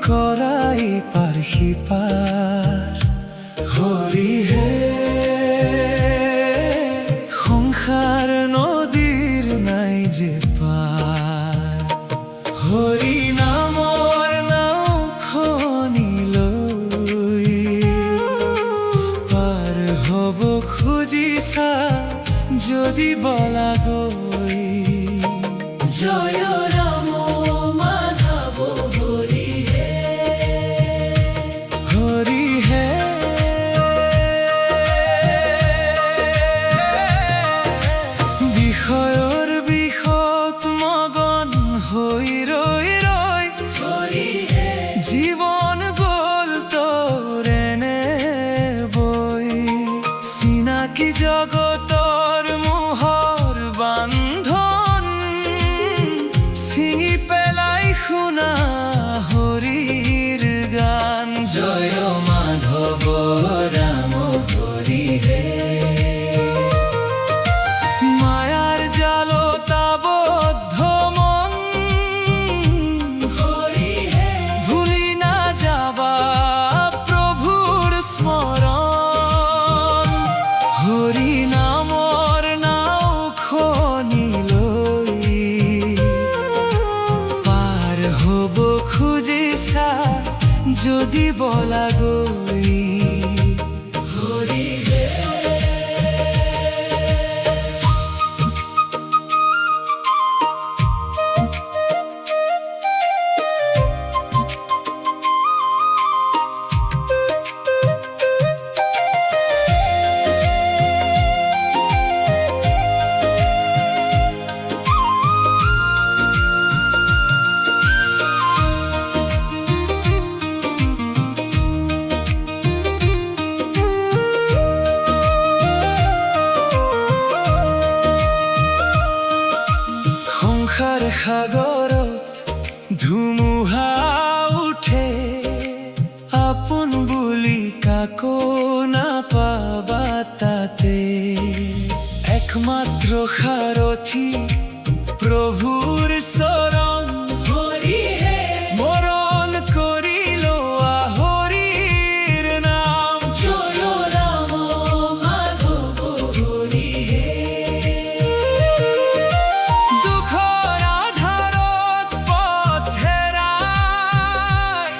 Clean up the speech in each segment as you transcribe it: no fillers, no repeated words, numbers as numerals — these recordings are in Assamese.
কৰাই পাৰ সিপাৰ হৰি হে সংসাৰ নদীৰ নাই যে পাৰ হৰি নামৰ নাওখনিলৈ পাৰ হ'ব খুজিছা যদি বলা গৈ জয় ৰাম মাধৱ হৰি হে হৰি হে বিষয়ৰ বিষত মগন হৈ ৰৈ ৰৈ হৰি হে জীৱন গ'ল তোৰ এনে বৈ চিনাকি জগতৰ মোহৰ বান্ধন ছিঙি পেলাই শুনা হৰিৰ গান জয় মাধৱ ৰাম হৰি হে মায়াৰ জালত আবদ্ধ মন হৰি হে ভুলি না যাবা প্ৰভুৰ স্মৰণ হৰি নামৰ নাওখনিলৈ পাৰ হ'ব খুজিছা যদি বলা গৈ হৰি হে সংসাৰ সাগৰত ধুমুহা উঠে আপোন বুলি কাকো নাপাবা তাতে একমাত্ৰ সাৰথি প্ৰভুৰ চৰণ হৰি হে স্মৰণ কৰি লোৱা হৰিৰ নাম জয় ৰাম মাধৱ হৰি হে দুখৰ আধাৰত পথ হেৰাই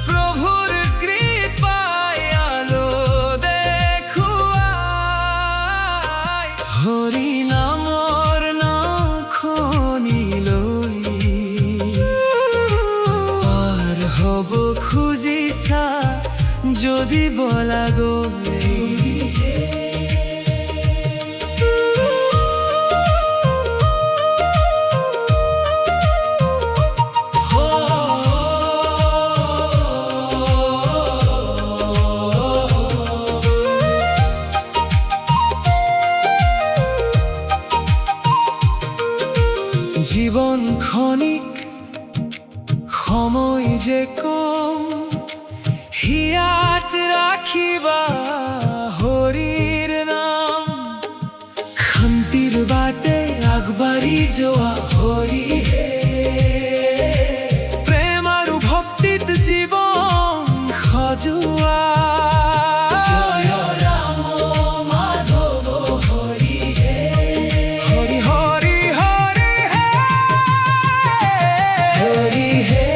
প্ৰভুৰ কৃপাই আলো দেখুৱাই হৰি নামৰ নাওখনিলৈ পাৰ হ'ব খুজিছা যদি বলা গৈ জীৱন ক্ষণিক সময় যে কম হিয়াত ৰাখিবা হৰিৰ নাম শান্তিৰ বাটে আগবাঢ়ি যোৱা হৰি হে প্ৰেম আৰু ভক্তিত জীৱন সজোৱা জয় ৰাম মাধৱ হৰি হে হৰি হৰি হৰি হে হৰি হে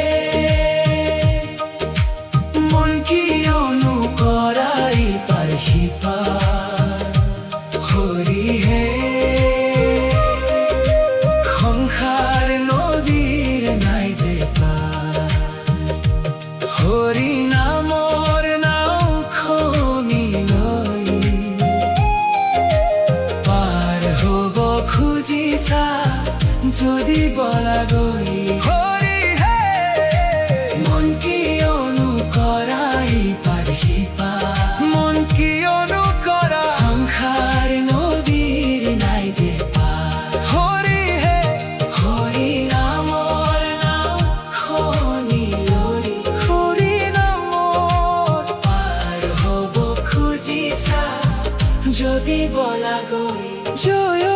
মন কিয়নো কৰাই পাৰ সিপাৰ হৰি হে সংসাৰ নদীৰ নাই যে পাৰ হৰি নামৰ নাওখনিলৈ পাৰ হ'ব খুজিছা যদি বলা গৈ হৰি হে মন কিয়নো কৰাই পাৰ সিপাৰ মন কিয়নো কৰা সংসাৰ নদীৰ নাই যে পাৰ হৰি হে হৰি নামৰ নাওখনিলৈ হৰি নামৰ পাৰ হ'ব খুজিছা যদি বলা গৈ জয়